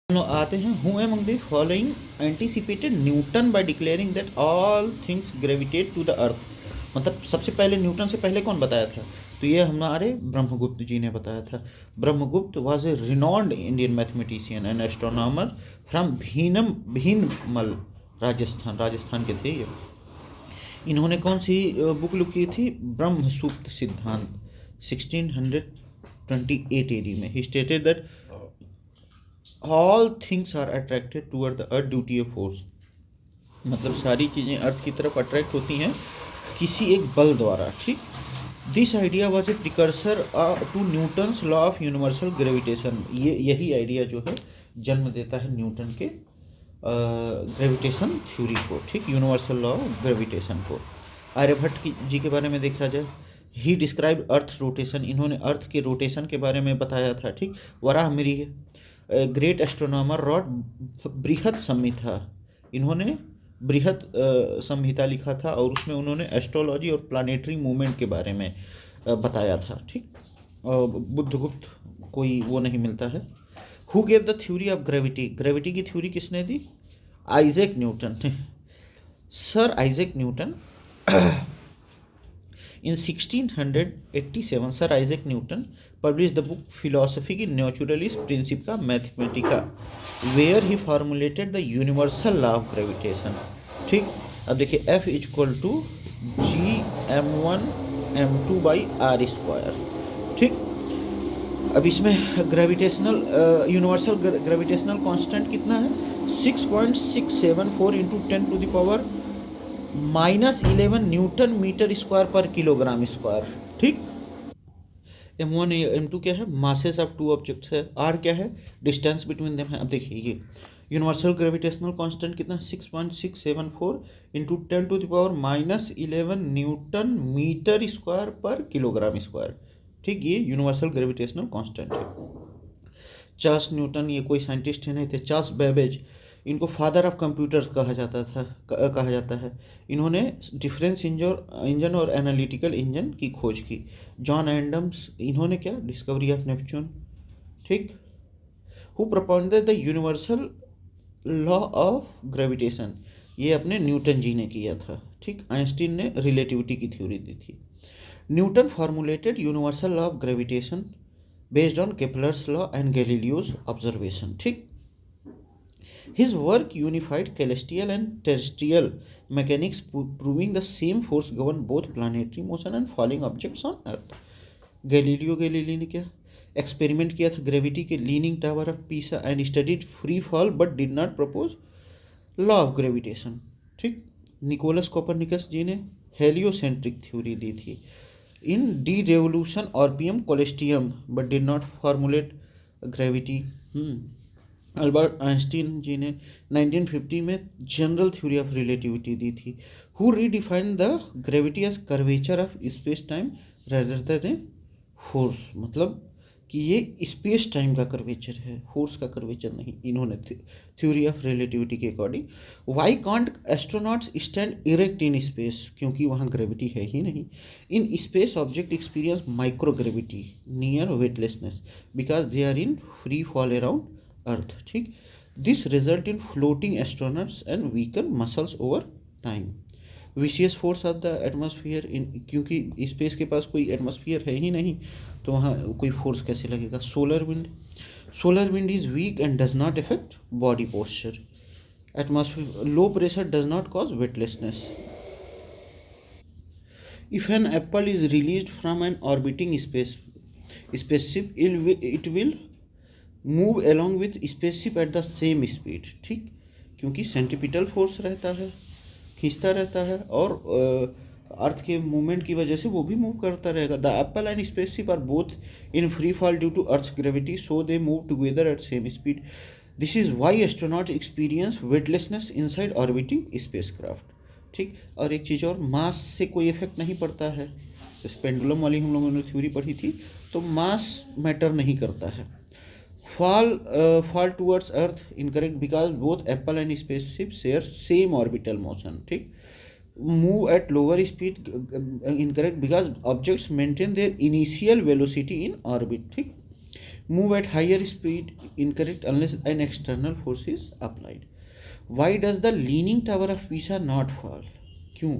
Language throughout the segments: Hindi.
हम लोग आते हैं who among the following anticipated Newton by declaring that all things gravitate to the earth. मतलब सबसे पहले न्यूटन से पहले कौन बताया था? तो ये हमारे ब्रह्मगुप्त जी ने बताया था। Brahmagupta was a renowned Indian mathematician and astronomer from Bhinmal, Rajasthan के थे ये। इन्होंने कौन सी बुक लिखी थी? ब्रह्म सूक्त सिद्धांत 1628 एडी में। He stated that all things are attracted toward the earth due to a force. मतलब सारी चीज़ें अर्थ की तरफ अट्रैक्ट होती हैं किसी एक बल द्वारा। ठीक, this idea was a precursor to Newton's law of universal gravitation. ये यही आइडिया जो है जन्म देता है न्यूटन के ग्रेविटेशन थ्योरी को। ठीक, यूनिवर्सल लॉ ऑफ ग्रेविटेशन को। आर्यभट्ट जी के बारे में देखा जाए, ही डिस्क्राइब अर्थ रोटेशन। इन्होंने अर्थ के रोटेशन के बारे में बताया था। ठीक, वराहमिहिर ग्रेट एस्ट्रोनॉमर रॉट बृहत संहिता। इन्होंने बृहत संहिता लिखा था और उसमें उन्होंने एस्ट्रोलॉजी और प्लानिटरी मूवमेंट के बारे में बताया था। ठीक, बुद्धगुप्त कोई वो नहीं मिलता है। Who gave the theory of gravity? Gravity की थ्योरी किसने दी? Isaac Newton. Sir Isaac Newton. In 1687, Sir Isaac Newton published the book Philosophy Naturalis Principia Mathematica, where he formulated the universal law of gravitation. ठीक, अब देखिए F equal to G m1m2/r²। ठीक, अब इसमें ग्रेविटेशनल यूनिवर्सल ग्रेविटेशनल कांस्टेंट कितना है? 6.674 into 10⁻³ -11 Newton metre square per kilogram square. ठीक, m1 m2 क्या है? मासेस ऑफ टू ऑब्जेक्ट्स है। r क्या है? डिस्टेंस बिटवीन देम है। अब देखिए ये यूनिवर्सल ग्रेविटेशनल कांस्टेंट कितना? 6.674 into 10⁻⁻11 newton metre square per kilogram square. ठीक, ये यूनिवर्सल ग्रेविटेशनल कांस्टेंट है। चार्ल्स न्यूटन, ये कोई साइंटिस्ट नहीं थे। चार्ल्स बेबेज, इनको फादर ऑफ कंप्यूटर्स कहा जाता है। इन्होंने डिफरेंस इंजन और एनालिटिकल इंजन की खोज की। जॉन एडम्स, इन्होंने क्या? Discovery of Neptune. ठीक, who proposed the universal law of gravitation? ये अपने न्यूटन जी ने किया था। ठीक, आइंस्टीन ने रिलेटिविटी की थ्योरी दी थी। Newton formulated universal law of gravitation based on Kepler's law and Galileo's observation. ठीक, his work unified celestial and terrestrial mechanics, proving the same force govern both planetary motion and falling objects on earth. Galilei ने क्या एक्सपेरिमेंट किया था? ग्रेविटी के leaning tower of Pisa and studied free fall but did not propose law of gravitation. ठीक, निकोलस कोपरनिकस जी ने हेलियोसेंट्रिक थ्योरी दी थी। In De Revolution Orbium Coelestium but did not formulate gravity. Albert Einstein ji ने 1950 में जनरल थ्योरी ऑफ रिलेटिविटी दी थी। Who redefined the gravity as curvature of space time rather than force. मतलब कि ये स्पेस टाइम का कर्वेचर है, फोर्स का कर्वेचर नहीं। इन्होंने थ्योरी ऑफ रिलेटिविटी के according. Why can't astronauts stand erect in space? क्योंकि वहाँ ग्रेविटी है ही नहीं। In space object experience micro gravity near weightlessness because they are in free fall around earth. ठीक, this result in floating astronauts and weaker muscles over time. Vicious force of the atmosphere in, क्योंकि स्पेस के पास कोई एटमॉस्फेयर है ही नहीं तो वहाँ कोई फोर्स कैसे लगेगा? Solar wind is weak and does not affect body posture. Atmosphere low pressure does not cause weightlessness. If an apple is released from an orbiting spaceship it will move along with spaceship at the same speed. ठीक, क्योंकि सेंट्रीपिटल फोर्स रहता है, खींचता रहता है, और अर्थ के मूवमेंट की वजह से वो भी मूव करता रहेगा। The apple and spaceship are both in free fall due to earth's gravity, so they move together at same speed. This is why astronaut experience weightlessness inside orbiting spacecraft. ठीक, और एक चीज़ और, मास से कोई इफेक्ट नहीं पड़ता है। जैसे पेंडुलम वाली हम लोगों ने थ्योरी पढ़ी थी, तो मास मैटर नहीं करता है। fall towards earth incorrect because both apple and spaceship share same orbital motion. ठीक, move at lower speed incorrect because objects maintain their initial velocity in orbit. ठीक, Move at higher speed, incorrect, unless an external force is applied. Why does the leaning tower of Pisa not fall? क्यों?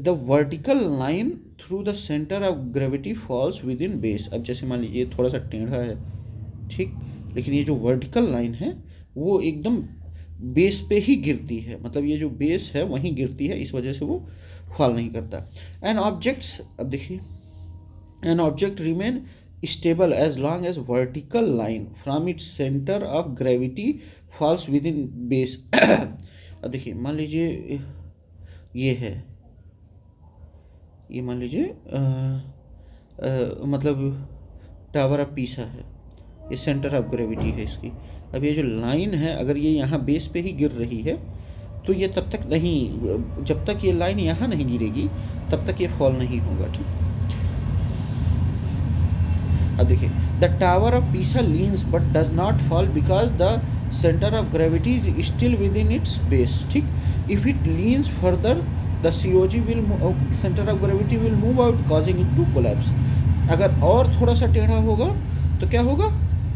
The vertical line through the center of gravity falls within base. अब जैसे मान लीजिए थोड़ा सा टेढ़ा है, ठीक, लेकिन ये जो वर्टिकल लाइन है वो एकदम बेस पे ही गिरती है, मतलब ये जो बेस है वहीं गिरती है, इस वजह से वो फॉल नहीं करता. एन ऑब्जेक्ट्स, अब देखिए, an object remain stable as long as vertical line from its centre of gravity falls within base. अब देखिए, मान लीजिए ये है, ये मान लीजिए मतलब टावर ऑफ पीसा है, ये सेंटर ऑफ ग्रेविटी है इसकी. अब ये जो लाइन है अगर ये यहाँ बेस पे ही गिर रही है तो ये तब तक नहीं, जब तक ये लाइन यहाँ नहीं गिरेगी तब तक ये फॉल नहीं होगा, ठीक. अब देखिए, the tower of Pisa leans but does not fall because the centre of gravity is still within its base, ठीक. If it leans further the COG will, centre of gravity will move out causing it to collapse. अगर और थोड़ा सा टेढ़ा होगा तो क्या होगा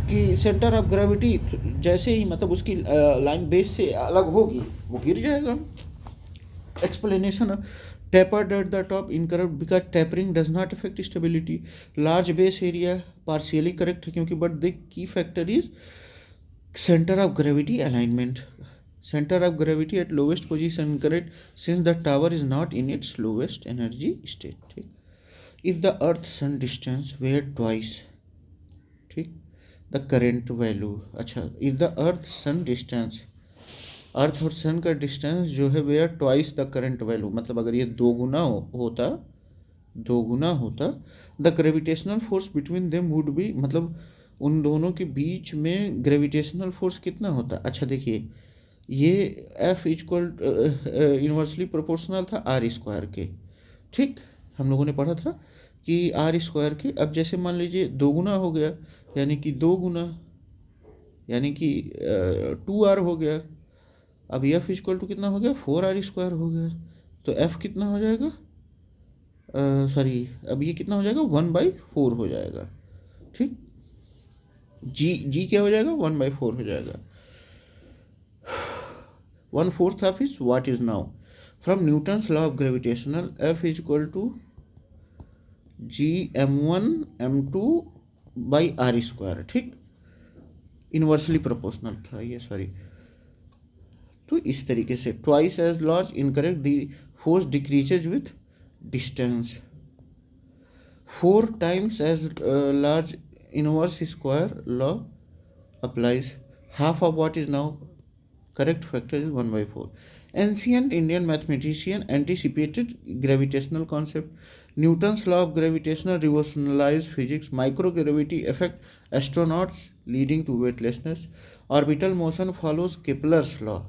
कि सेंटर ऑफ ग्रेविटी जैसे ही, मतलब उसकी लाइन बेस से अलग होगी, वो गिर जाएगा. Explanation, tapered at the top incorrect because tapering does not affect stability. Large base area partially correct क्योंकि but the key factor is center of gravity alignment. Center of gravity at lowest position incorrect since the tower is not in its lowest energy state, ठीक. If the earth sun distance were twice, ठीक, the current value, अच्छा, if the earth sun distance, earth और सन का डिस्टेंस जो है were twice the current value, मतलब अगर ये दो गुना होता the gravitational force between them would be, मतलब उन दोनों के बीच में ग्रेविटेशनल फोर्स कितना होता. अच्छा देखिए, ये F इक्वल इन्वर्सली प्रोपोर्शनल था R स्क्वायर के, ठीक. हम लोगों ने पढ़ा था कि R स्क्वायर के. अब जैसे मान लीजिए 2 गुना हो गया, यानी कि 2 गुना, यानी कि 2R हो गया. अब F इक्वल टू कितना हो गया, 4R स्क्वायर हो गया. तो F कितना हो जाएगा, सॉरी, अब ये कितना हो जाएगा, 1/4 हो जाएगा, ठीक. G क्या हो जाएगा, 1/4 हो जाएगा. 1/4 of is what is now from Newton's law of gravitational F equal to Gm1m2/R square, ठीक. इन्वर्सली प्रोपोर्शनल था ये, सॉरी. तो इस तरीके से twice as large incorrect, the force decreases with distance. 4 times as large inverse square law applies. Half of what is now correct factor is 1/4. Ancient Indian mathematician anticipated gravitational concept. Newton's law of gravitational revolutionise physics. Microgravity affect astronauts leading to weightlessness. Orbital motion follows Kepler's law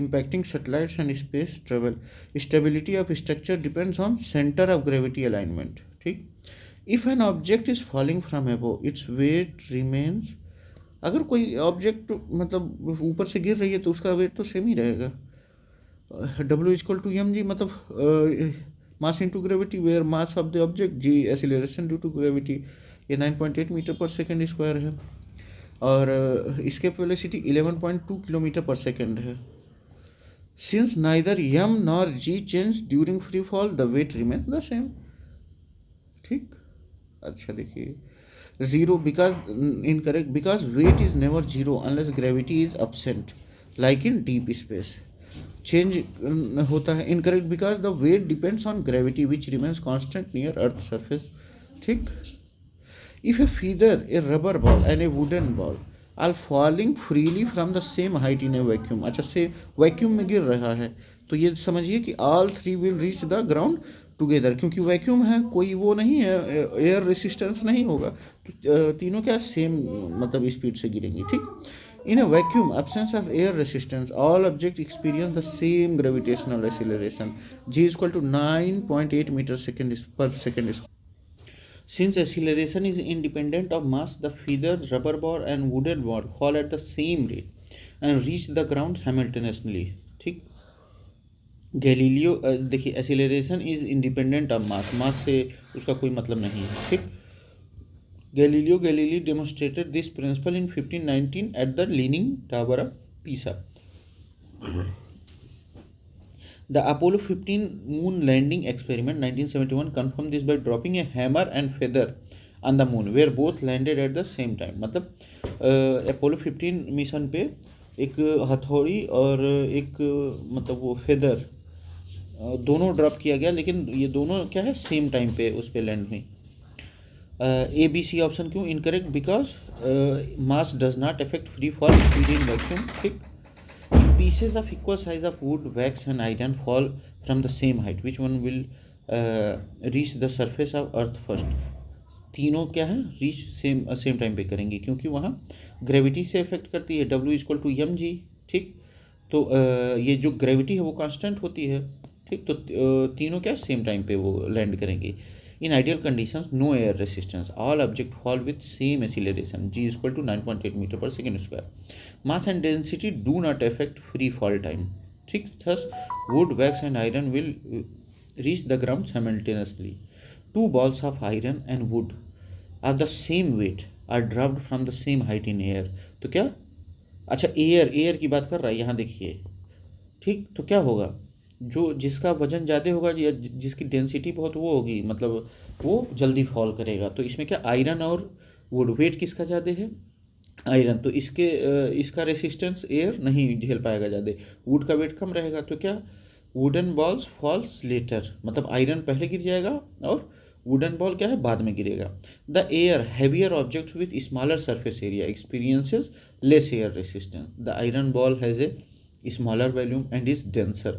impacting satellites and space travel. Stability of structure depends on center of gravity alignment, ठीक. If an object is falling from above, its weight remains. अगर कोई ऑब्जेक्ट मतलब ऊपर से गिर रही है तो उसका वेट तो सेम ही रहेगा. W इक्वल टू mg, मतलब mass into gravity, where mass of the object, g acceleration due to gravity. ये 9.8 मीटर पर सेकेंड स्क्वायर है और इसके वेलोसिटी 11.2 किलोमीटर पर सेकेंड है. Since neither m nor g change during free fall, the weight remains the same, ठीक. अच्छा देखिए, 0 because incorrect because weight is never 0 unless gravity is absent, like in deep space. Change होता है. Incorrect because the weight depends on gravity which remains constant near earth surface, ठीक. If a feather, a rubber ball and a wooden ball are falling freely from the same height in a vacuum. अच्छा, से वैक्यूम में गिर रहा है तो ये समझिए कि all 3 will reach the ground together, क्योंकि वैक्यूम है, कोई वो नहीं है, एयर रेसिस्टेंस नहीं होगा, तो तीनों क्या सेम मतलब स्पीड से गिरेंगी, ठीक. In a vacuum absence of air resistance all object experience the same gravitational acceleration. G equal to 9.8 metre second per second. Since acceleration is independent of mass, the feather, rubber ball and wooden ball fall at the same rate and reach the ground simultaneously, ठीक. गैलीलियो, देखिए, acceleration is independent of mass, मास से उसका कोई मतलब नहीं है, ठीक. Galileo Galilei demonstrated this principle in 1519 at the Leaning Tower of Pisa. The Apollo 15 moon landing experiment 1971 confirmed this by dropping a hammer and feather on the moon, where both landed at the same time. मतलब अपोलो 15 मिशन पे एक हथौड़ी और एक मतलब वो फेदर दोनों ड्रॉप किया गया, लेकिन ये दोनों क्या है सेम टाइम पे उस पे लैंड हुई. ए बी सी ऑप्शन क्यों incorrect? Because mass does not affect free fall speed in vacuum. ठीक. Pieces of equal size of wood, wax and iron fall from the same height. Which one will reach the surface of earth first? तीनों क्या है रीच सेम टाइम पे करेंगे, क्योंकि वहाँ ग्रेविटी से इफेक्ट करती है. W equal to M G. ठीक. तो ये जो ग्रेविटी है वो कांस्टेंट होती है. ठीक. तो तीनों क्या सेम टाइम पे वो लैंड करेंगे. In ideal conditions, no air resistance. All objects fall with same acceleration. G is equal to 9.8 meter per second square. Mass and density do not affect free fall time. ठीक. Thus, wood, wax and iron will reach the ground simultaneously. Two balls of iron and wood are the same weight are dropped from the same height in air. तो क्या? अच्छा, एयर की बात कर रहा है यहाँ देखिए. ठीक. तो क्या होगा? जो जिसका वजन ज़्यादा होगा या जिसकी डेंसिटी बहुत वो होगी, मतलब वो जल्दी फॉल करेगा. तो इसमें क्या आयरन और वुड, वेट किसका ज़्यादा है? आयरन. तो इसका रेसिस्टेंस एयर नहीं झेल पाएगा ज़्यादा. वुड का वेट कम रहेगा. तो क्या वुडन बॉल्स फॉल्स लेटर, मतलब आयरन पहले गिर जाएगा और वुडन बॉल क्या है बाद में गिरेगा. The air heavier object with smaller surface area experiences less air resistance. The iron ball has a smaller volume and is denser,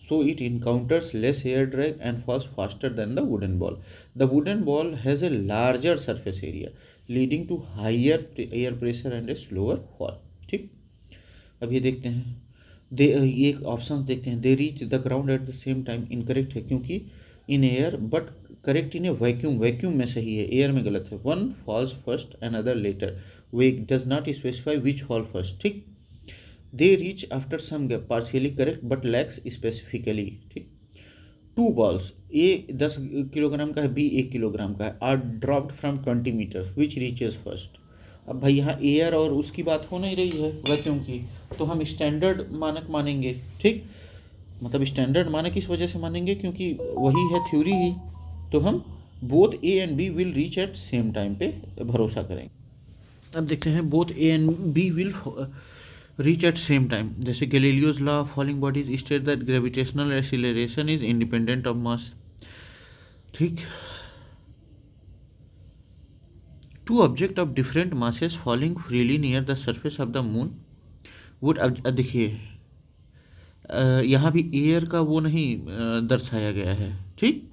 so it encounters less air drag and falls faster than the wooden ball. The wooden ball has a larger surface area leading to higher air pressure and a slower fall. ठीक. अब ये देखते हैं ये ऑप्शन देखते हैं. They reach the ground at the same time incorrect है, क्योंकि in air but correct in a vacuum में सही है, एयर में गलत है. One falls first and other later. वे does not specify which fall first. ठीक. They reach after some gap, partially correct but lacks specifically. ठीक. Two balls, A 10 किलोग्राम का है, B 1 किलोग्राम का है, are dropped from 20 meters. Which reaches first? अब भाई यहाँ एयर और उसकी बात हो नहीं रही है वैक्यूम की, तो हम स्टैंडर्ड मानक मानेंगे. ठीक. मतलब स्टैंडर्ड मानक इस वजह से मानेंगे क्योंकि वही है थ्योरी ही. तो हम both A and B will reach at same time पे भरोसा करेंगे. अब देखते हैं both A and B will reach at same time. जैसे Galileo's law of falling bodies state that gravitational acceleration is independent of mass. ठीक. Two object of different masses falling freely near the surface of the moon would. अब देखिए यहाँ भी एयर का वो नहीं दर्शाया गया है. ठीक.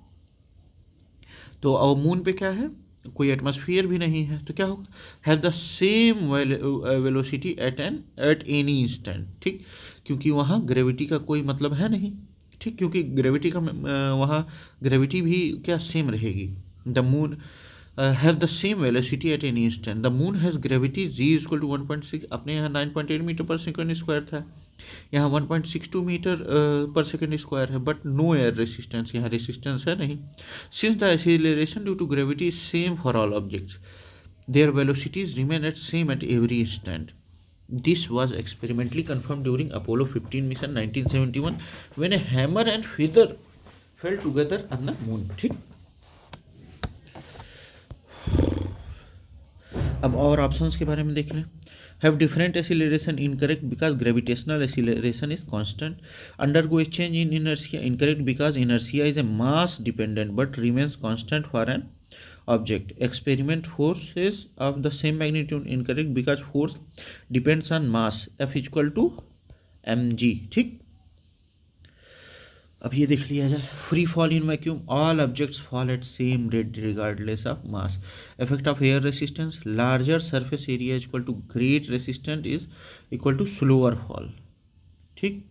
तो और मून पे क्या है, कोई एटमॉस्फेयर भी नहीं है. तो क्या होगा, have the same velocity at any instant. ठीक. क्योंकि वहाँ ग्रेविटी का कोई मतलब है नहीं. ठीक. क्योंकि ग्रेविटी का वहाँ ग्रेविटी भी क्या सेम रहेगी. The moon have the same velocity at any instant. The moon has gravity G equal to 1.6. अपने यहाँ 9.8 मीटर पर सेकेंड स्क्वायर था, यहाँ 1.62 मीटर पर सेकेंड स्क्वायर है. बट नो एयर रेसिस्टेंस, यहाँ रेसिस्टेंस है नहीं. Since the acceleration due to gravity is same for all objects, their velocities remain at same at every instant. This was experimentally confirm during Apollo 15 mission 1971 when a hammer and feather fell together on the moon. ठीक. अब और ऑप्शंस के बारे में देख लें. Have different acceleration incorrect because gravitational acceleration is constant. Undergo a change in inertia incorrect because inertia is a mass dependent but remains constant for an object. Experiment forces of the same magnitude incorrect because force depends on mass. F equal to mg. ठीक. अब ये देख लिया जाए. Free fall in vacuum, all objects fall at same rate regardless of mass. Effect of air resistance, larger surface area equal to great resistant is equal to slower fall. ठीक.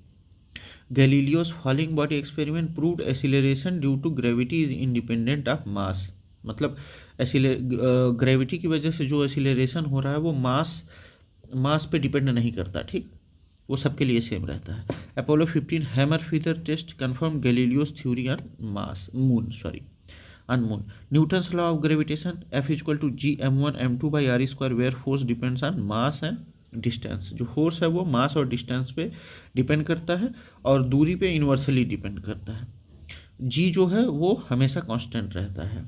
Galileo's falling body experiment proved acceleration due to gravity is independent of mass. मतलब ग्रेविटी की वजह से जो एक्सीलरेशन हो रहा है वो मास पे डिपेंड नहीं करता. ठीक. वो सबके लिए सेम रहता है. Apollo 15 hammer feather test confirm Galileo's theory on moon. on moon. Newton's law of gravitation, F is equal to G m1 m2 by r square, where force depends on mass and distance. जो फोर्स है वो मास और डिस्टेंस पे डिपेंड करता है और दूरी पे इन्वर्सली डिपेंड करता है. जी जो है वो हमेशा कांस्टेंट रहता है,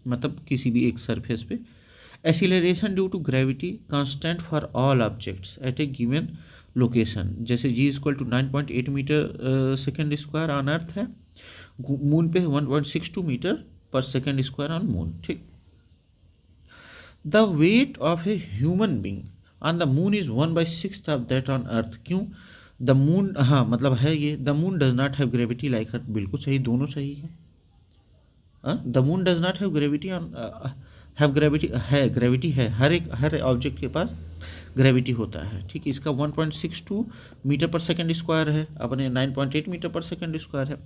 मतलब किसी भी एक सरफेस पे. Acceleration due to gravity constant for all objects at a given location. जैसे g equal to 9.8 metre second square on earth है, मून पे 1.62 मीटर पर सेकेंड स्क्वायर ऑन मून. ठीक. The weight of a human being on the moon is 1/6 of that on earth. क्यों? द मून, हाँ मतलब है ये, the moon does not have gravity like earth. बिल्कुल सही, दोनों सही है. The moon does not have gravity on, have gravity है, ग्रेविटी है, हर ऑब्जेक्ट के पास ग्रेविटी होता है. ठीक. इसका 1.62 मीटर पर सेकेंड स्क्वायर है, अपने 9.8 मीटर पर सेकेंड स्क्वायर है.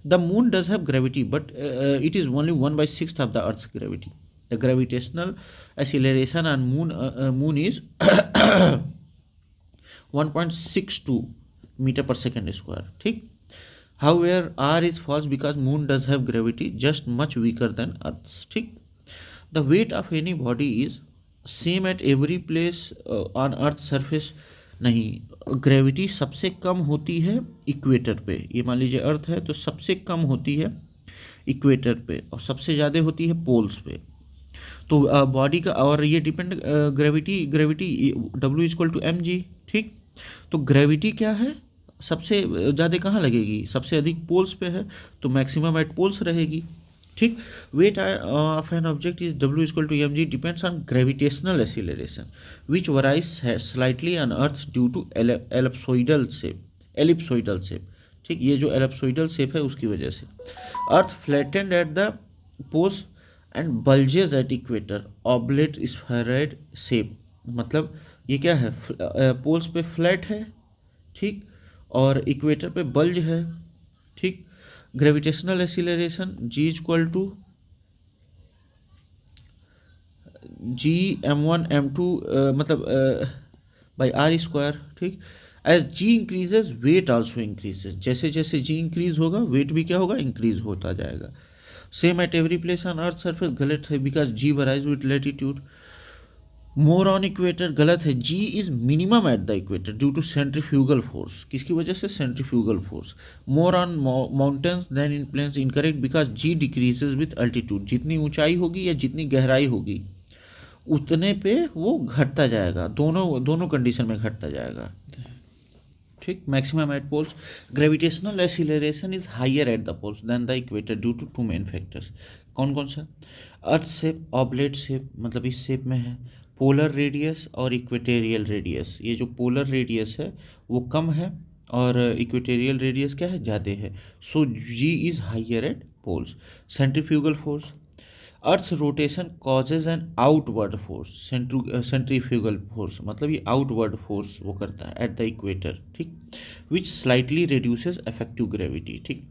The moon does have gravity but it is only 1/6 of the earth's gravity. The gravitational acceleration on moon is 1.62 metre पर सेकेंड स्क्वायर. ठीक. However, R is false because moon does have gravity, just much weaker than Earth's. ठीक. The weight of any body is same at every place on Earth's surface. नहीं, ग्रेविटी सबसे कम होती है इक्वेटर पे. ये मान लीजिए अर्थ है तो सबसे कम होती है इक्वेटर पे और सबसे ज़्यादा होती है पोल्स पे. तो बॉडी का, और ये depend gravity W is equal to mg. ठीक. तो ग्रेविटी क्या है, सबसे ज़्यादा कहाँ लगेगी, सबसे अधिक पोल्स पे है तो मैक्सिमम एट पोल्स रहेगी. ठीक. Weight of an object is W equal to mg depends on gravitational acceleration which varies slightly on earth due to ellipsoidal shape. ठीक. ये जो एलिप्सोइडल शेप है उसकी वजह से. Earth flattened at the poles and bulges at equator, oblate spheroid shape. मतलब ये क्या है, पोल्स पे फ्लैट है. ठीक. और इक्वेटर पे बल्ज है. ठीक. Gravitational acceleration G equal to G m1 m2 मतलब बाई आर स्क्वायर. ठीक. As G increases weight also increases. जैसे जैसे G इंक्रीज होगा वेट भी क्या होगा, इंक्रीज होता जाएगा. Same at every place on earth surface, गलत है because G varies with latitude. More on equator, गलत है. G is minimum at the equator due to centrifugal force. किसकी वजह से, centrifugal force. More on mountains than in plains, incorrect because G decreases with altitude. जितनी ऊंचाई होगी या जितनी गहराई होगी उतने पे वो घटता जाएगा, दोनों कंडीशन में घटता जाएगा. ठीक. Maximum at poles. Gravitational acceleration is higher at the poles than the equator due to two main factors. कौन कौन सा? अर्थ शेप, ऑब्लेट शेप, मतलब इस शेप में है. पोलर रेडियस और इक्वेटेरियल रेडियस. ये जो पोलर रेडियस है वो कम है और इक्वेटेरियल रेडियस क्या है, ज़्यादा है. So G is higher at poles. Centrifugal force. Earth's rotation causes an outward force. Centrifugal force मतलब ये आउटवर्ड फोर्स वो करता है एट द इक्वेटर. ठीक. Which slightly reduces effective gravity. ठीक.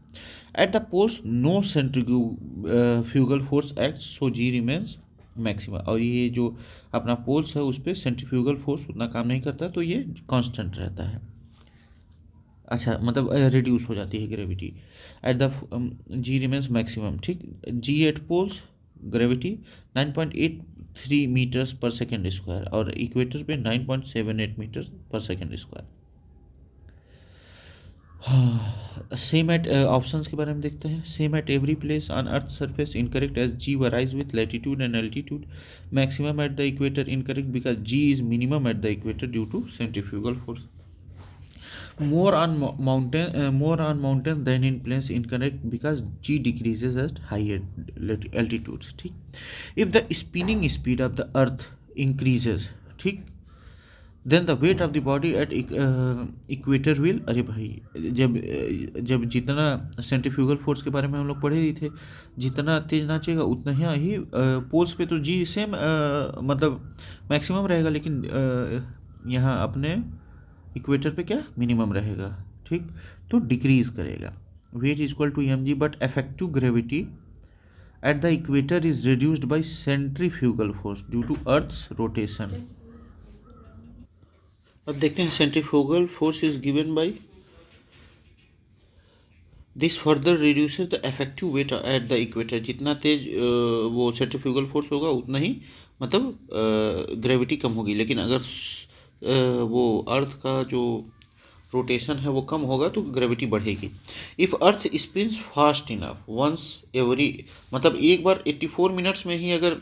At the poles no centrifugal force act, so G remains maximum. और ये जो अपना पोल्स है उस पर सेंट्रीफ्यूगल फोर्स उतना काम नहीं करता तो ये कांस्टेंट रहता है. अच्छा, मतलब रिड्यूस हो जाती है gravity. At the G remains maximum. ठीक. G at poles gravity 9.83 metres per second square और इक्वेटर पे 9.78 मीटर पर second square. Same at options के बारे में देखते हैं. Same at every place on earth surface, incorrect as G varies with latitude and altitude. Maximum at the equator, incorrect because G is minimum at the equator due to centrifugal force. More on mountain then in plains, incorrect because G decreases at higher altitudes. ठीक. If the spinning speed of the earth increases, ठीक, then the weight of the body at equator will. अरे भाई, जब जितना सेंट्रीफ्यूगल फोर्स के बारे में हम लोग पढ़े ही थे, जितना तेज नाचेगा उतना ही पोल्स पे तो G सेम मतलब मैक्सिमम रहेगा, लेकिन यहाँ अपने इक्वेटर पे क्या मिनिमम रहेगा. ठीक. तो डिक्रीज करेगा. Weight is equal to mg but effective gravity at the equator is reduced by centrifugal force due to earth's rotation. अब देखते हैं centrifugal force is given by this further reduces the effective weight at the equator. जितना तेज वो सेंट्रीफ्यूगल फोर्स होगा उतना ही मतलब ग्रेविटी कम होगी, लेकिन अगर वो अर्थ का जो रोटेशन है वो कम होगा तो ग्रेविटी बढ़ेगी। If earth spins fast enough once every, मतलब एक बार 84 मिनट्स में ही अगर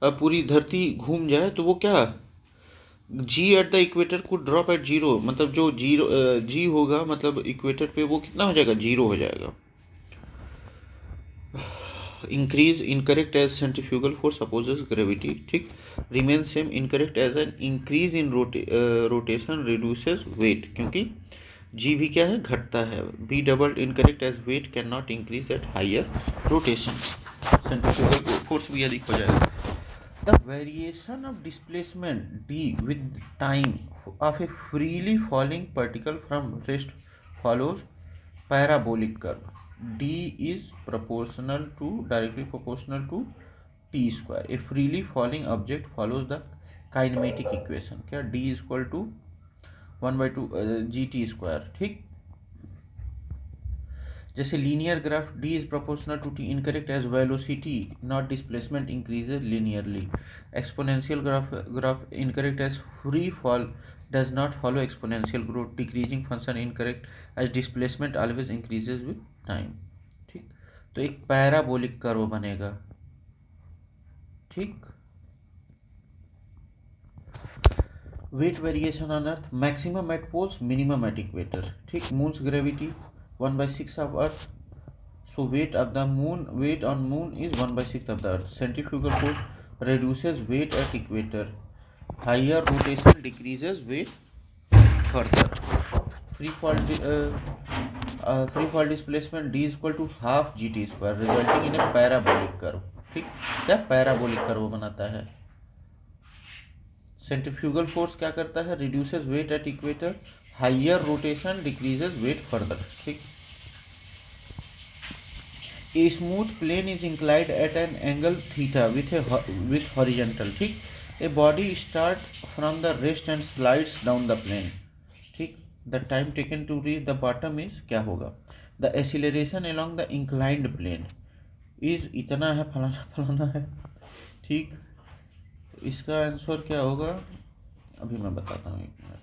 पूरी धरती घूम जाए तो वो क्या, जी एट द इक्वेटर को ड्रॉप एट जीरो, मतलब जो जीरो जी होगा मतलब इक्वेटर पे वो कितना हो जाएगा, जीरो हो जाएगा। Increase incorrect as centrifugal force opposes gravity, ठीक। Remain same incorrect as an increase in rotation reduces weight, क्योंकि जी भी क्या है, घटता है। B double incorrect as weight can not increase at higher rotation, centrifugal force भी अधिक हो जाएगा। The variation of displacement d with time of a freely falling particle from rest follows parabolic curve. D is directly proportional to t square. A freely falling object follows the kinematic equation. क्या d is equal to 1/2 gt square, ठीक। जैसे linear graph d is proportional to t, incorrect as velocity not displacement increases linearly. Exponential graph incorrect as free fall does not follow exponential growth. Decreasing function incorrect as displacement always increases with time, ठीक। तो एक पैराबोलिक कर्व बनेगा, ठीक। Weight variation on earth, maximum at poles, minimum at equator, ठीक। Moon's gravity 1/6 of Earth, so weight on moon is 1/6 of the Earth. Centrifugal force reduces weight at equator. Higher rotation decreases weight further. Free fall displacement d is equal to half gt square, resulting in a parabolic curve, ठीक। क्या पैराबोलिक कर्व बनाता है। सेंट्रीफ्यूगल फोर्स क्या करता है, reduces weight at equator, higher rotation decreases weight further, ठीक। A smooth plane is inclined at an angle theta with horizontal, ठीक। A body starts from the rest and slides down the plane, ठीक। The time taken to reach the bottom is क्या होगा, the acceleration along the inclined plane is इतना है, फलाना फलाना है, ठीक। इसका आंसर क्या होगा अभी मैं बताता हूँ, एक minute.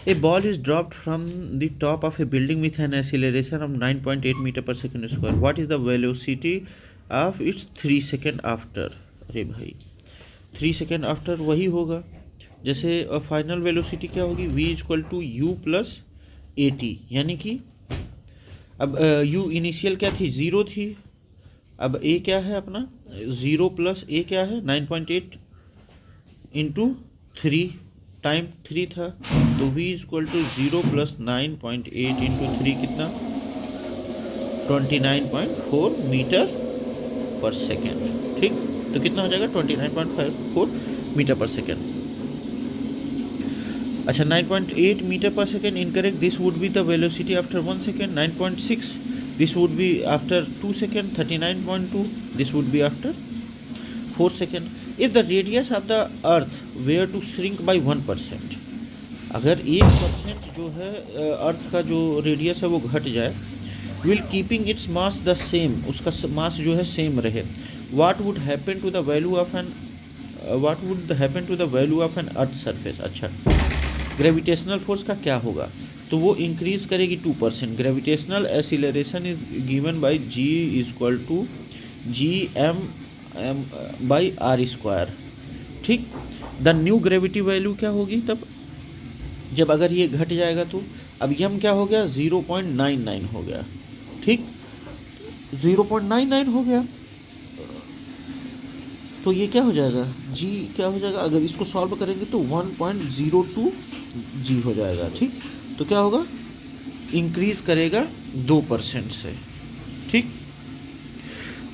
A ball is dropped from the top of a building with an acceleration of 9.8 meter per second square. What is the velocity of its 3 second after? अरे भाई 3 सेकेंड आफ्टर वही होगा जैसे फाइनल वेलोसिटी क्या होगी, v equal to u plus a t, यानी कि अब u इनिशियल क्या थी, 0 थी, अब a क्या है अपना 0 प्लस a क्या है 9.8 इंटू 3, टाइम 3 था, तो v equal to 0 plus 9.8 into 3 कितना 29.4 मीटर पर सेकेंड, ठीक। तो कितना हो जाएगा 29.4 मीटर पर सेकेंड। अच्छा 9.8 मीटर पर second incorrect, this would be the velocity after 1 second. 9.6 this would be after 2 second. 39.2 this would be after 4 second. If the radius of the earth were to shrink by 1%, अगर 1% जो है अर्थ का जो रेडियस है वो घट जाए, while keeping its mass the same, उसका मास जो है सेम रहे, what would happen to the value of an earth surface. अच्छा ग्रेविटेशनल फोर्स का क्या होगा, तो वो इंक्रीज करेगी 2%। Gravitational acceleration is given by G equal to G M by R square, ठीक। द न्यू ग्रेविटी वैल्यू क्या होगी तब, जब अगर ये घट जाएगा तो अब यम क्या हो गया 0.99 हो गया, ठीक। 0.99 हो गया तो ये क्या हो जाएगा, जी क्या हो जाएगा, अगर इसको सॉल्व करेंगे तो 1.02 जी हो जाएगा, ठीक। तो क्या होगा, इंक्रीज करेगा 2% से, ठीक।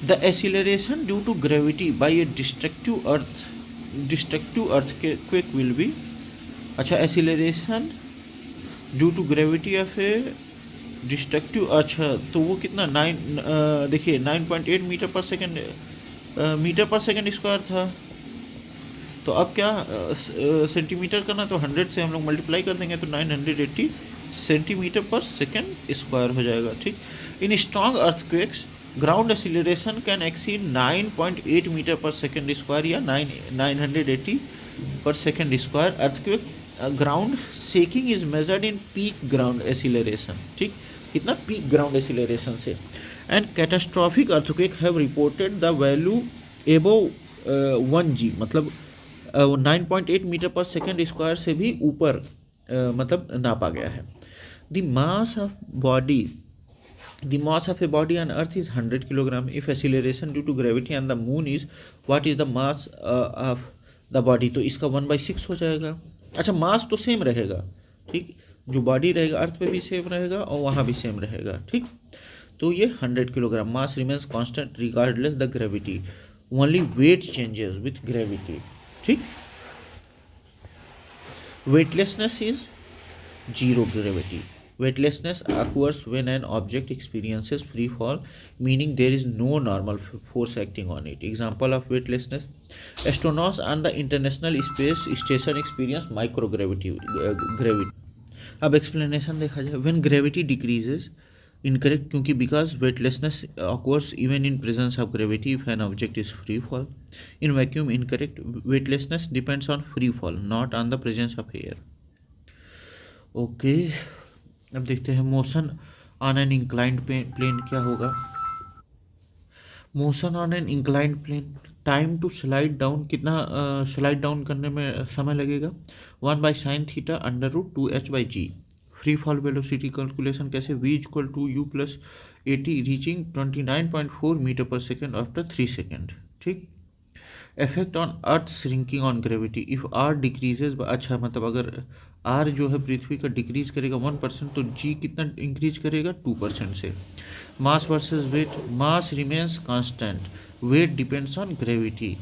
The acceleration due to gravity by a destructive earthquake will be, अच्छा acceleration due to gravity of a destructive, अच्छा तो वो कितना देखिए 9.8 मीटर पर सेकेंड स्क्वायर था, तो अब क्या सेंटीमीटर करना, तो 100 से हम लोग मल्टीप्लाई कर देंगे तो 980 सेंटीमीटर पर सेकेंड स्क्वायर हो जाएगा, ठीक। In strong earthquakes ground acceleration can exceed 9.8 metre पर सेकेंड स्क्वायर या 980 पर second square. Earthquake ground shaking is measured in peak ground acceleration, ठीक, कितना पीक ग्राउंड एक्सीलरेशन से। And catastrophic earthquake have reported the value above 1G, मतलब 9.8 मीटर पर सेकेंड स्क्वायर से भी ऊपर मतलब नापा गया है। The mass of a body on earth is 100 kilogram. If acceleration due to gravity on the moon is, what is the mass of the body? तो इसका 1/6 हो जाएगा। अच्छा, मास तो सेम रहेगा, ठीक, जो बॉडी रहेगा अर्थ पे भी सेम रहेगा और वहाँ भी सेम रहेगा, ठीक। तो ये 100 kilogram. Mass remains constant regardless the gravity, only weight changes with gravity, ठीक। Weightlessness is zero gravity. Weightlessness occurs when an object experiences free fall, meaning there is no normal force acting on it. Example of weightlessness: astronauts on the International Space Station experience microgravity. Gravity. अब एक्सप्लेनेशन देखा जाए. When gravity decreases, incorrect, क्योंकि because weightlessness occurs even in presence of gravity if an object is free fall. In vacuum, incorrect. Weightlessness depends on free fall, not on the presence of air. Okay, अब देखते हैं motion on an inclined plane क्या होगा. Motion on an inclined plane, time to slide down, कितना स्लाइड डाउन करने में समय लगेगा. 1/sin theta √2h/g. Free fall velocity calculation कैसे. v=u+80 रीचिंग 29.4 मीटर पर सेकेंड आफ्टर 3 सेकेंड, ठीक. Effect on earth shrinking on gravity. If R decreases, अच्छा मतलब अगर आर जो है पृथ्वी का डिक्रीज करेगा 1%, तो जी कितना इंक्रीज करेगा 2% से. Mass versus weight. Mass remains constant, weight depends on gravity,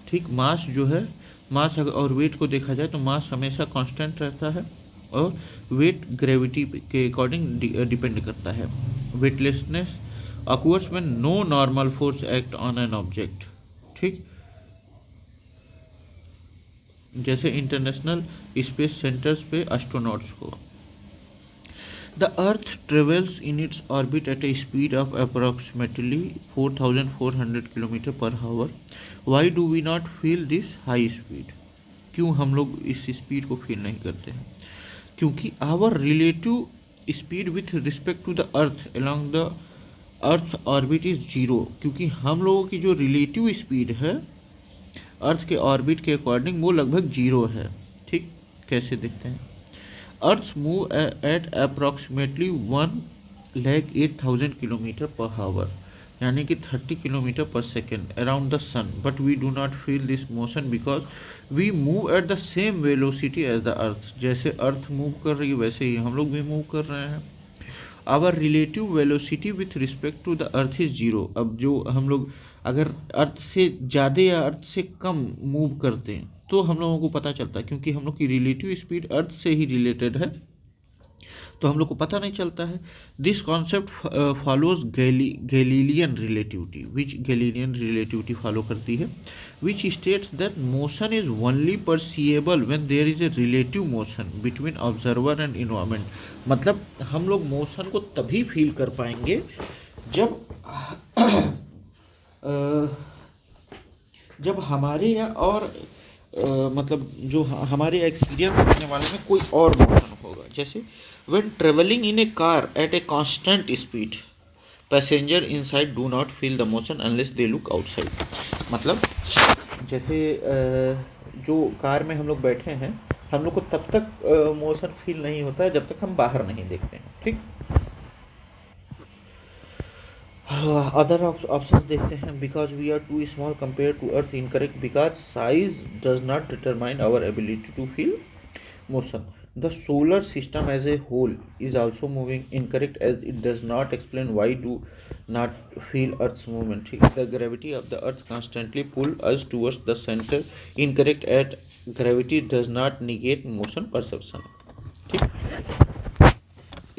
ठीक. मास जो है, मास और वेट को देखा जाए तो मास हमेशा कांस्टेंट रहता है और वेट ग्रेविटी के अकॉर्डिंग डिपेंड करता है. Weightlessness occurs when no normal force act on an object, ठीक. जैसे इंटरनेशनल स्पेस सेंटर्स पे एस्ट्रोनॉट्स को. The earth travels in its orbit at a speed of approximately 4400 kilometre per hour. Why do we not feel this high speed. क्यों हम लोग इस स्पीड को फील नहीं करते हैं. क्योंकि our relative speed with respect to the earth along the earth orbit is zero. क्योंकि हम लोगों की जो रिलेटिव स्पीड है अर्थ के ऑर्बिट के अकॉर्डिंग वो लगभग जीरो है, ठीक. कैसे देखते हैं. Earth move at approximately 1,08,000 kilometre per hour, यानी कि 30 किलोमीटर पर second around the sun. But we do not feel this motion because we move at the same velocity as the earth. जैसे अर्थ मूव कर रही है वैसे ही हम लोग भी मूव कर रहे हैं. Our relative velocity with respect to the earth is zero. अब जो हम लोग अगर अर्थ से ज़्यादा या अर्थ से कम मूव करते हैं तो हम लोगों को पता चलता है, क्योंकि हम लोग की रिलेटिव स्पीड अर्थ से ही रिलेटेड है तो हम लोग को पता नहीं चलता है. This concept follows Galilean relativity, which Galilean relativity follow करती है, which states that motion is only perceivable when there is a relative motion between observer and environment. मतलब हम लोग मोशन को तभी फील कर पाएंगे जब हमारे या और मतलब जो हमारे एक्सपीरियंस करने वाले में कोई और मोशन होगा. जैसे when travelling in A car eight a constant speed, passenger inside do not feel the motion unless they look outside. मतलब जैसे जो कार में हम लोग बैठे हैं हम लोग को तब तक मोशन फील नहीं होता है जब तक हम बाहर नहीं देखते हैं, ठीक. अदर ऑप्शन देखते हैं. Because we are too small compare to earth, incorrect. Because size does not determine our ability to feel motion. The solar system as a whole is also moving, incorrect, as it does not explain why do not feel earth's movement. ठीक. The gravity of the earth constantly pull us towards the centre, incorrect, at gravity does not negate motion perception. ठीक.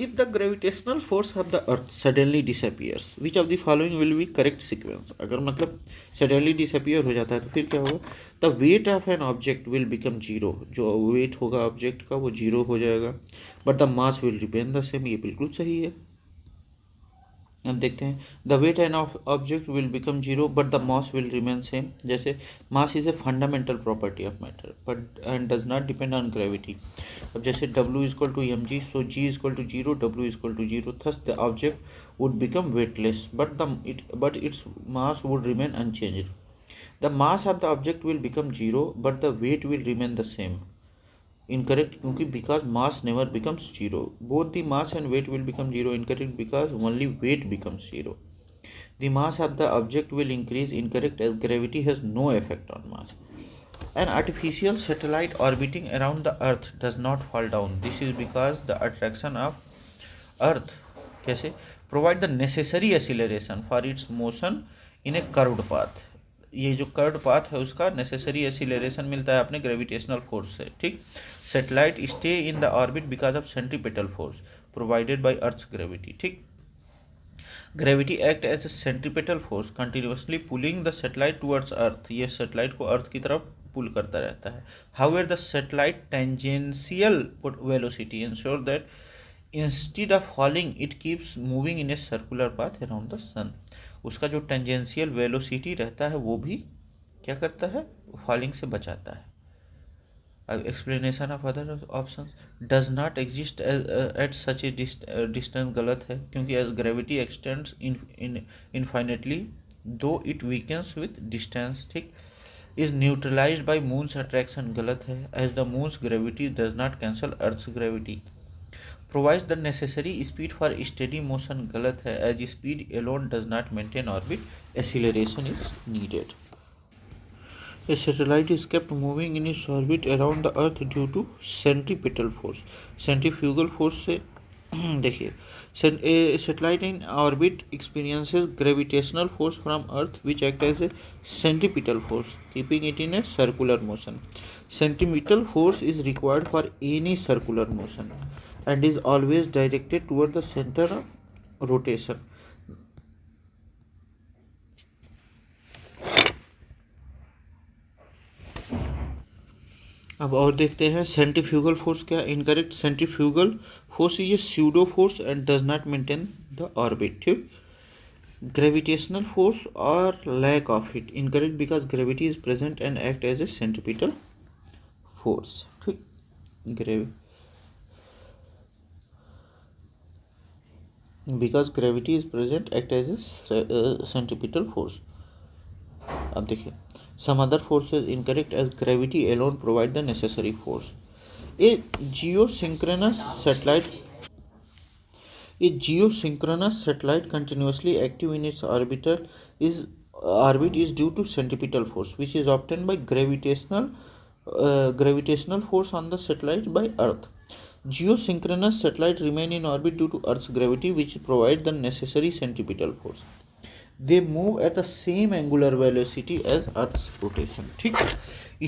if the gravitational force of the earth suddenly disappears, which of the following will be correct sequence? अगर मतलब suddenly disappear हो जाता है तो फिर क्या होगा? The weight of an object will become zero. जो weight होगा object का वो zero हो जाएगा, but the mass will remain the same. ये बिल्कुल सही है. अब देखते हैं, the weight and object will become zero but the mass will remain same. जैसे mass is a fundamental property of matter but and does not depend on gravity. अब जैसे W equal to mg, so G equal to zero, W equal to zero, thus the object would become weightless but its mass would remain unchanged. The mass of the object will become zero but the weight will remain the same. Incorrect, क्योंकि because mass never becomes zero. Both the mass and weight will become zero. Incorrect, because only weight becomes zero. The mass of the object will increase. Incorrect, as gravity has no effect on mass. An artificial satellite orbiting around the earth does not fall down. This is because the attraction of earth कैसे provide the necessary acceleration for its motion in a curved path. ये जो कर्ड पाथ है उसका नेसेसरी एसिलेरेशन मिलता है अपने ग्रेविटेशनल फोर्स से. ठीक. Satellite stay in the orbit because of centripetal force provided by earth's gravity. ठीक. Gravity act as a centripetal force continuously pulling the satellite towards earth. ये सैटेलाइट को अर्थ की तरफ पुल करता रहता है. However the satellite tangential velocity ensure that instead of falling it keeps moving in a circular path around the sun. उसका जो टेंजेंशियल वेलोसिटी रहता है वो भी क्या करता है, फॉलिंग से बचाता है. अब explanation of other option, does not exist at such a distance गलत है, क्योंकि as gravity extends infinitely though it weakens with distance. ठीक. Is neutralised by moon's attraction गलत है, as the moon's gravity does not cancel earth's gravity. Provides the necessary speed for steady motion गलत है, as speed alone does not maintain orbit. Acceleration is needed. A satellite is kept moving in its orbit around the earth due to centripetal force. Centrifugal force से देखिए, a satellite in orbit experiences gravitational force from earth which act as a centripetal force keeping it in a circular motion. Centripetal force is required for any circular motion and is always directed toward the center of rotation. अब और देखते हैं सेंट्रीफ्यूगल फोर्स क्या. Incorrect, centrifugal force is a pseudo force and does not maintain the orbit. ठीक. ग्रेविटेशनल फोर्स और lack of it. Incorrect, because gravity is present and act as a centripetal force. ठीक. Because gravity is present act as a centripetal force. अब देखिए, some other forces incorrect, as gravity alone provide the necessary force. A geosynchronous satellite continuously active in its orbit is due to centripetal force which is obtained by gravitational force on the satellite by earth. Geosynchronous satellites remain in orbit due to Earth's gravity, which provides the necessary centripetal force. They move at the same angular velocity as Earth's rotation. ठीक.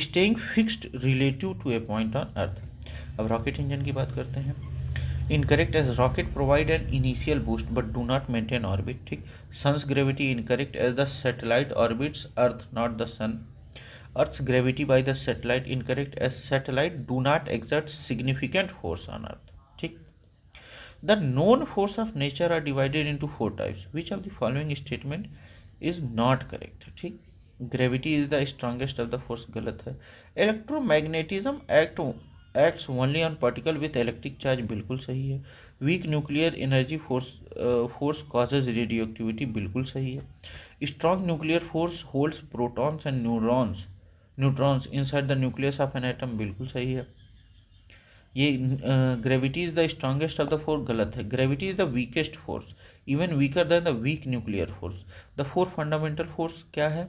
Staying fixed relative to a point on Earth. अब रॉकेट इंजन की बात करते हैं. Incorrect, as rocket provide an initial boost but do not maintain orbit. ठीक. Sun's gravity incorrect, as the satellite orbits Earth, not the sun. Earth's gravity by the satellite incorrect, as satellite do not exert significant force on Earth. ठीक. The known force of nature are divided into four types. Which of the following statement is not correct? ठीक. Gravity is the strongest of the force गलत है. Electromagnetism acts only on particle with electric charge बिल्कुल सही है. Weak nuclear energy force causes radioactivity बिल्कुल सही है. Strong nuclear force holds protons and neutrons inside the nucleus of an atom बिल्कुल सही है. ये gravity is the strongest of the force गलत है. Gravity is the weakest force, even weaker then the weak nuclear force. The four fundamental force क्या है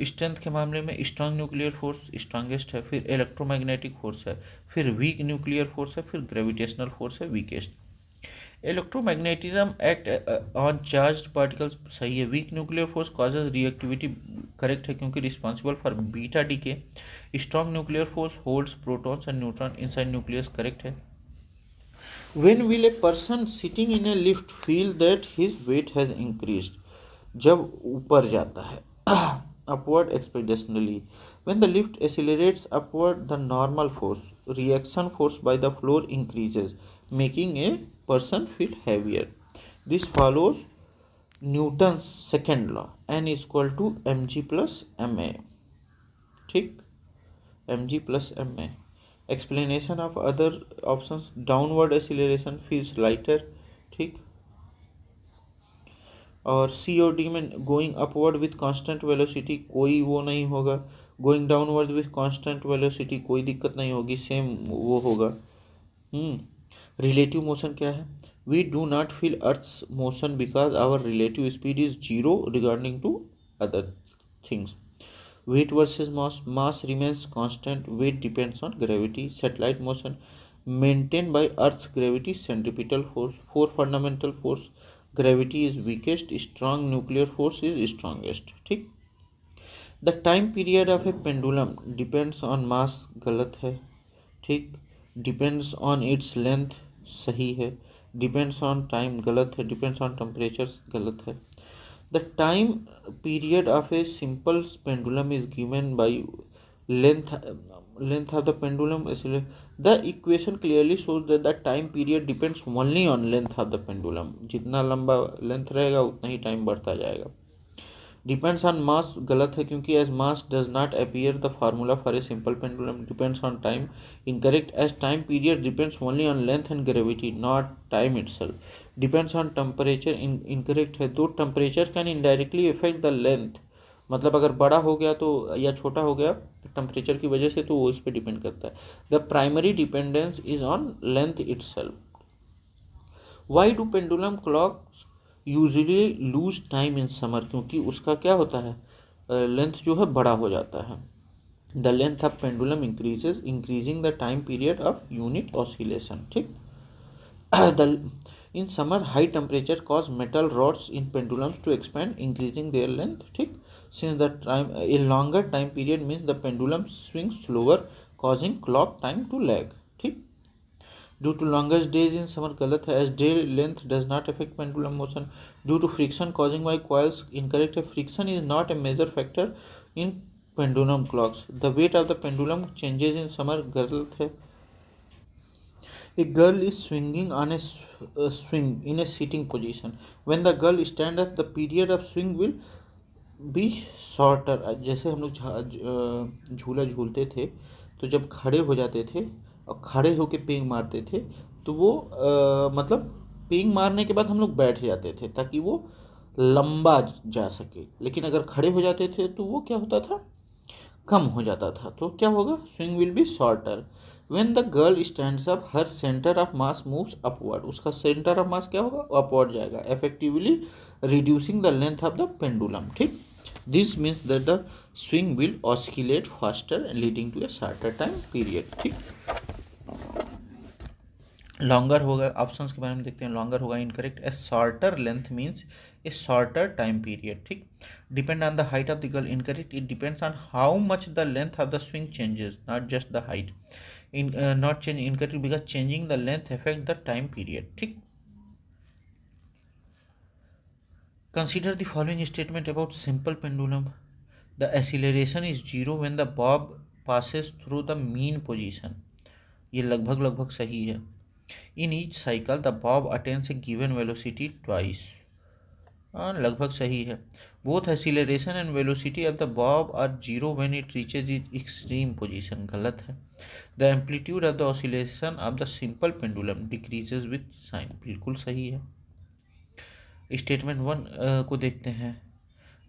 स्ट्रेंथ के मामले में? स्ट्रॉन्ग न्यूक्लियर फोर्स स्ट्रॉन्गेस्ट है, फिर इलेक्ट्रोमैग्नेटिक फोर्स है, फिर वीक न्यूक्लियर फोर्स है, फिर ग्रेविटेशनल फोर्स है weakest. Electromagnetism act on charged particles सही है. Weak nuclear force causes reactivity correct है, क्योंकि responsible for beta decay. Strong nuclear force holds protons and neutron inside nucleus correct है. When will a person sitting in a lift feel that his weight has increased? जब ऊपर जाता है upward expeditionally. When the lift accelerates upward, the normal force, reaction force by the floor increases, making a person feel heavier. This follows Newton's second law, n is equal to mg plus ma. ठीक, mg plus ma. Explanation of other options: downward acceleration feels lighter. ठीक, और सी और डी में going upward with constant velocity कोई वो नहीं होगा, going downward with constant velocity कोई दिक्कत नहीं होगी, सेम वो होगा. रिलेटिव मोशन क्या है? We do not feel earth's motion because our relative speed is zero regarding to other things. weight versus mass remains constant, weight depends on gravity. Satellite motion maintained by earth's gravity, centripetal force, four fundamental force. Gravity is weakest, strong nuclear force is strongest. ठीक. The time period of a pendulum depends on mass, गलत है. ठीक. Depends on its length, सही है. Depends on time, गलत है. Depends on temperature, गलत है. The time period of a simple pendulum is given by length of the pendulum. The equation clearly shows that the time period depends only on length of the pendulum. जितना लंबा लेंथ रहेगा उतना ही टाइम बढ़ता जाएगा. डिपेंड्स ऑन मास गलत है क्योंकि as mass does not appear the formula for a simple pendulum. Depends on time incorrect as time period depends only on length and gravity not time itself. Depends on temperature incorrect है, though temperature can indirectly effect the length. मतलब अगर बड़ा हो गया तो या छोटा हो गया टेम्परेचर की वजह से तो वो उस पर डिपेंड करता है. The primary dependence is on length itself. Why do pendulum clocks usually lose time in summer? क्योंकि उसका क्या होता है, लेंथ जो है बड़ा हो जाता है. The length of pendulum increases increasing the time period of unit oscillation. ठीक. The in summer high temperature cause metal rods in pendulums to expand increasing their length. ठीक. Since the time a longer time period means the pendulum swing slower causing clock time to lag. ठीक. Due to longest days in summer गलत है, as day length does not affect pendulum motion. Due to friction causing by coils incorrect है, friction is not a major factor in pendulum clocks. The weight of the pendulum changes in summer गलत है. A girl is swinging on a swing in a sitting position. When the girl stand up, the period of swing will be shorter. जैसे हम लोग झूला झूलते थे तो जब खड़े हो जाते थे और खड़े होके पेंग मारते थे तो वो मतलब पेंग मारने के बाद हम लोग बैठ जाते थे ताकि वो लंबा जा सके. लेकिन अगर खड़े हो जाते थे तो वो क्या होता था, कम हो जाता था. तो क्या होगा, swing will be shorter. When the girl stands up her centre of mass moves upward. उसका सेंटर ऑफ मास क्या होगा, अपवर्ड जाएगा, effectively reducing the length of the pendulum. ठीक. This means that the swing will oscillate faster leading to a shorter time period. ठीक. लॉन्गर होगा, ऑप्शंस के बारे में देखते हैं. लॉन्गर होगा incorrect, a shorter length means a shorter time period. ठीक. Depend on the height of the girl incorrect, it depends on how much the length of the swing changes not just the height. Not change incorrect because changing the length affect the time period. ठीक. Consider the following statement about simple pendulum. The acceleration is zero when the bob passes through the mean position. ये लगभग सही है. In each cycle the bob attains a given velocity twice. लगभग सही है. Both acceleration and velocity of the bob are zero when it reaches it extreme position. गलत है. The amplitude of the oscillation of the simple pendulum decreases with sine. बिल्कुल सही है. स्टेटमेंट 1 को देखते हैं.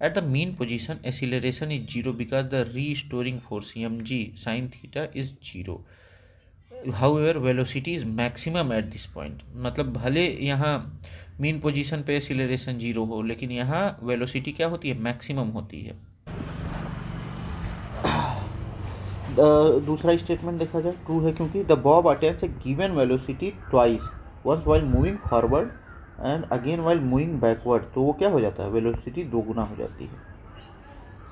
At the mean position acceleration is zero because the restoring force mg sin theta is zero. However velocity is maximum at this point. मतलब भले यहाँ मीन पोजीशन पे एक्सीलरेशन जीरो हो लेकिन यहाँ वेलोसिटी क्या होती है, मैक्सिमम होती है. दूसरा स्टेटमेंट देखा जाए, ट्रू है क्योंकि the bob attains a given velocity twice, once while moving forward and again while moving backward. तो वो क्या हो जाता है, वेलोसिटी दोगुना हो जाती है.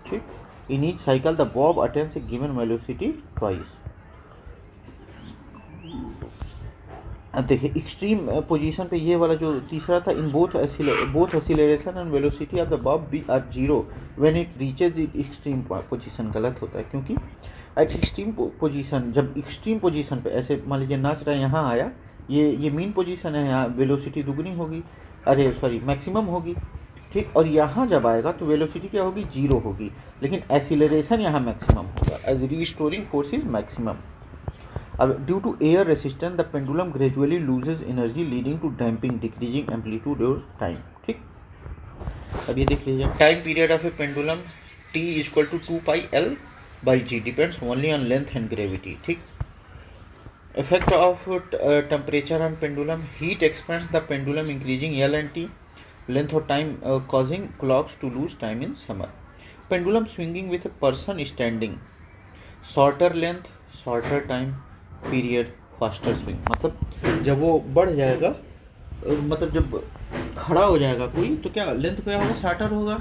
ठीक. इन each cycle the bob attains a given velocity twice. अब देखिए एक्सट्रीम पोजीशन पे ये वाला जो तीसरा था, in both acceleration and velocity of the bob B are zero when it reaches it extreme position. गलत होता है, क्योंकि एट एक्सट्रीम पोजीशन, जब एक्सट्रीम पोजीशन पे ऐसे मान लीजिए नाच रहा है, यहाँ आया, ये मीन पोजीशन है, यहाँ वेलोसिटी दुगनी होगी, अरे सॉरी मैक्सिमम होगी, ठीक। और यहाँ जब आएगा तो वेलोसिटी क्या होगी, जीरो होगी, लेकिन एक्सीलरेशन यहाँ मैक्सिमम होगा, as restoring force is maximum. अब due to air resistance the pendulum gradually loses energy leading to damping decreasing amplitude और टाइम, ठीक। अब ये देख लीजिए, time period of a pendulum T equal to 2πL/g depends only on length and gravity, ठीक। Effect of temperature on pendulum, heat expands the pendulum increasing L and T length of time causing clocks to lose time in summer. Pendulum swinging with a person standing, shorter length, shorter time period, faster swing। मतलब जब वो बढ़ जाएगा, मतलब जब खड़ा हो जाएगा कोई, तो क्या लेंथ क्या होगा, शॉर्टर होगा,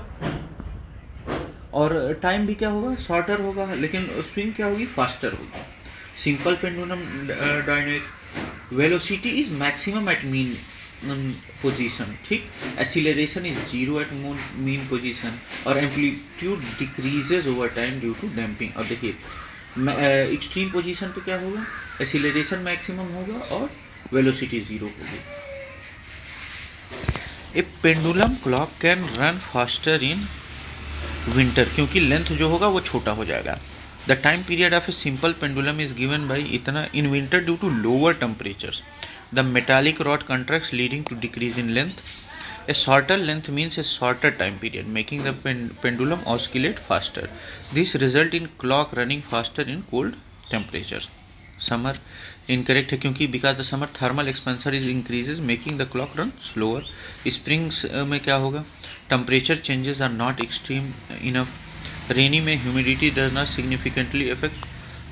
और टाइम भी क्या होगा, शॉर्टर होगा, लेकिन स्विंग क्या होगी, फास्टर होगी। Simple pendulum dynamics, velocity is maximum at mean position, ठीक। Acceleration is zero at mean position, और amplitude decreases over time due to damping. अब देखिए एक्सट्रीम पोजीशन पे क्या होगा, एक्सीलरेशन मैक्सिमम होगा और वेलोसिटी जीरो होगी। A pendulum clock can run faster in winter, क्योंकि लेंथ जो होगा वो छोटा हो जाएगा। The time period of a simple pendulum is given by इतना in winter due to lower temperatures. The metallic rod contracts leading to decrease in length. A shorter length means a shorter time period, making the pendulum oscillate faster. This result in clock running faster in cold temperatures. Summer incorrect है, क्योंकि because the summer thermal expansor is increases making the clock run slower. Springs में क्या होगा, temperature changes are not extreme enough. Rainy में humidity does not significantly affect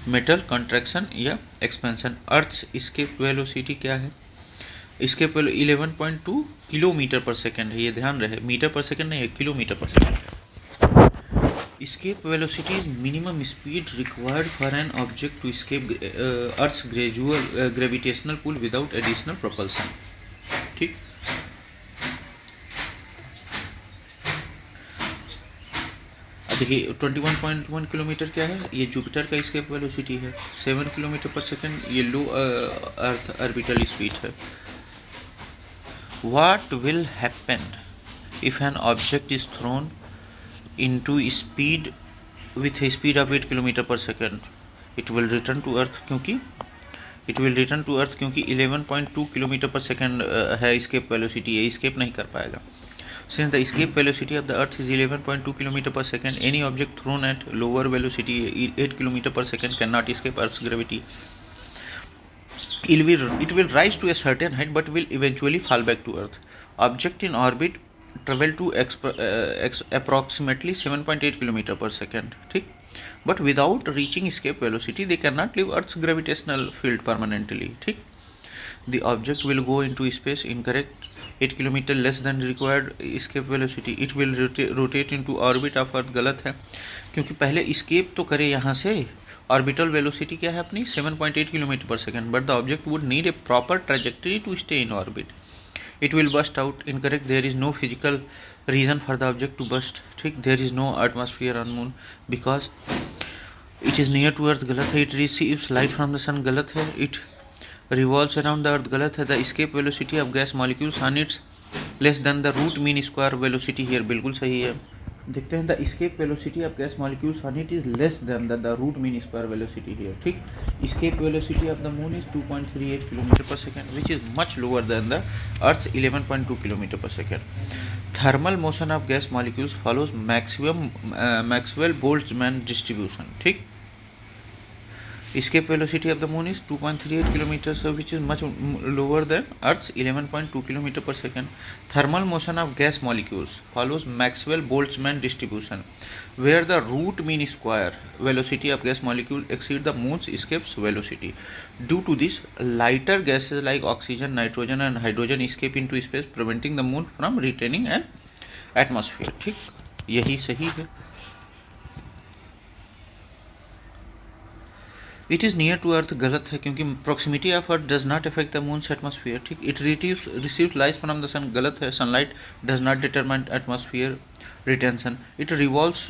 metal contraction या एक्सपेंशन। अर्थ एस्केप वेलोसिटी क्या है, एस्केप 11.2 किलोमीटर पर सेकेंड है, ये ध्यान रहे, मीटर पर सेकेंड नहीं है, किलोमीटर पर second. Escape velocity is minimum speed required for an object to escape earth's gravitational pull without additional propulsion, ठीक। देखिए 21.1 किलोमीटर क्या है, ये जुपिटर का एस्केप वेलोसिटी है। 7 किलोमीटर पर सेकेंड ये लो अर्थ ऑर्बिटल स्पीड है। What will happen if an object is thrown into speed with a speed of 8 kilometre पर second, it will return to earth, क्योंकि 11.2 किलोमीटर पर सेकेंड है एस्केप वेलोसिटी, ये एस्केप नहीं कर पाएगा। Since the escape velocity of the Earth is 11.2 km per second, any object thrown at lower velocity 8 km per second cannot escape Earth's gravity. It will rise to a certain height but will eventually fall back to Earth. Object in orbit travel to approximately 7.8 km per second, ठीक। But without reaching escape velocity, they cannot leave Earth's gravitational field permanently, ठीक। The object will go into space, incorrect, 8 kilometre less than required escape velocity. It will rotate into orbit of Earth, गलत है, क्योंकि पहले escape तो करे यहाँ से। ऑर्बिटल वेलोसिटी क्या है अपनी, 7.8 किलोमीटर पर second, but the object would need a proper trajectory to stay in orbit. It will burst out, incorrect, there is no physical reason for the object to burst, ठीक। There is no atmosphere on moon because it is near to earth, गलत है। It receives light from the sun, गलत है। It revolves around the earth, गलत है। The escape velocity of gas molecules on its less than the root mean square velocity here, बिल्कुल सही है। देखते हैं, the escape velocity of gas molecules on it is less than the root mean square velocity here, ठीक। escape velocity of the moon is 2.38 km per second, which is much lower than the earth's 11.2 km per second. Thermal motion of gas molecules follows Maxwell-Boltzmann distribution, ठीक। Escape velocity of the moon is 2.38 kilometers, which is much lower than Earth's 11.2 km per second. Thermal motion of gas molecules follows Maxwell-Boltzmann distribution, where the root mean square velocity of gas molecule exceeds the moon's escape velocity. Due to this, lighter gases like oxygen, nitrogen and hydrogen escape into space, preventing the moon from retaining an atmosphere, ठीक। यही सही है। It is near to earth गलत है क्योंकि proximity of earth does not affect the moon's atmosphere, ठीक। It receives light from the sun, गलत है। Sunlight does not determine atmosphere retention. It revolves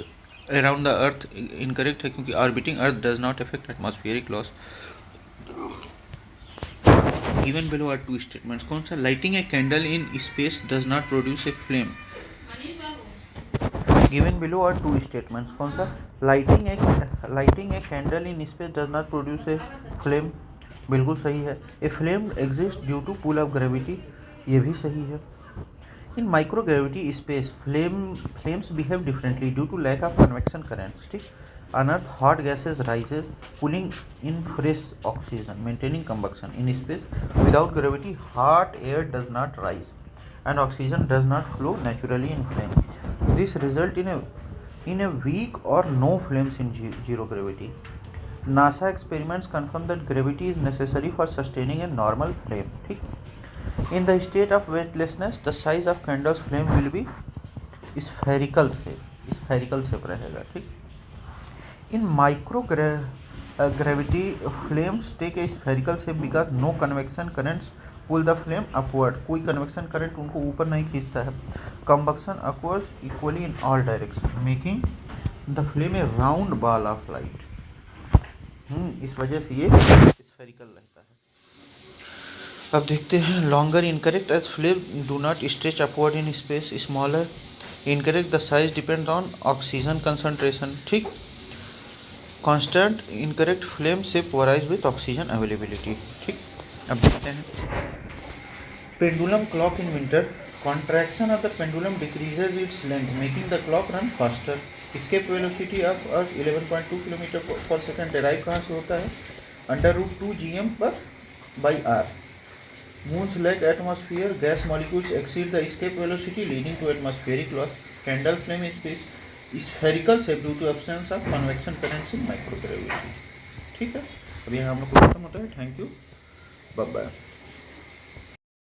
around the earth, incorrect है क्योंकि orbiting earth does not affect atmospheric loss. Given below are two statements. कौन सा? Lighting a candle in space does not produce a flame. Given below are two statements. कौन सा? Lighting a candle in space does not produce a flame, बिल्कुल सही है। A flame exist due to pull of gravity, ये भी सही है। In microgravity space flames behave differently due to lack of convection currents, ठीक। On Earth, hot gases rises, pulling in fresh oxygen, maintaining combustion. In space, without gravity, hot air does not rise, and oxygen does not flow naturally in flame. This result in a weak or no flames in zero gravity. NASA experiments confirm that gravity is necessary for sustaining a normal flame. ठीक. In the state of weightlessness, the size of candle's flame will be spherical shape रहेगा, ठीक। In microgravity, flames take a spherical shape because no convection currents pull the flame upward. कोई convection current उनको ऊपर नहीं खींचता है. Combustion occurs equally in all directions, making the flame a round ball of light. इस वजह से ये spherical रहता है. अब देखते हैं longer incorrect as flame do not stretch upward in space. Smaller incorrect, the size depends on oxygen concentration. ठीक. कांस्टेंट इनकरेक्ट, फ्लेम से पोराइज विथ ऑक्सीजन अवेलेबिलिटी, ठीक। अब देखते हैं pendulum clock in winter. Contraction of the pendulum decreases its length making the clock run faster. Escape velocity of earth 11.2 kilometre पर सेकेंड डेराइव कहाँ से होता है? √2 GM/r। Moon's lack atmosphere, gas molecules exceed the escape velocity leading to atmospheric loss. Candle flame space spherical shape due to absence of convection currents in microgravity, ठीक है। अब यहाँ हम लोग खत्म होता है। Thank you, bye bye.